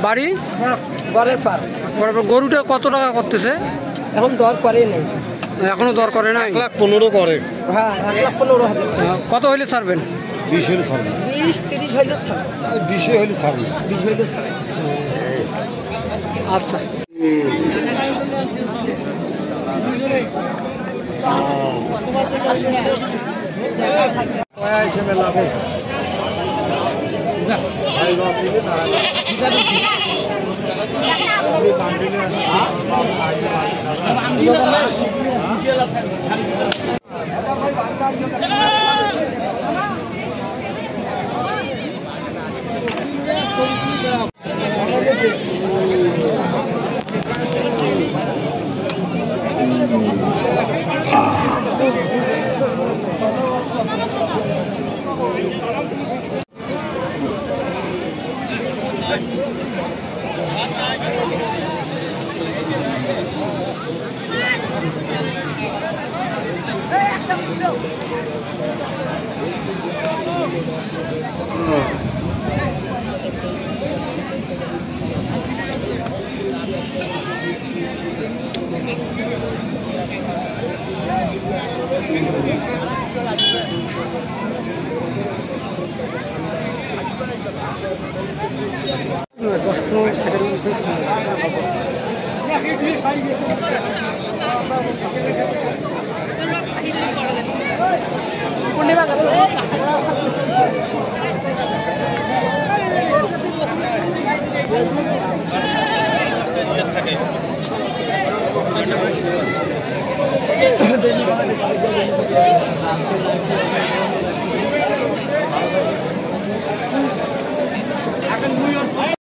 বাড়ি ঘরের পার। গরুটা কত টাকা করতেছে? এখন দর করে নাই, এখনো দর করে নাই। 1,15,000 করে। হ্যাঁ 1,15,000। কত হইলে ছাড়বেন? 20 হলে ছাড়বে। 20-30 হইলে ছাড়বে। 20 হলে ছাড়বে। 20 হইলে ছাড়বে। আচ্ছা সেকেন্ড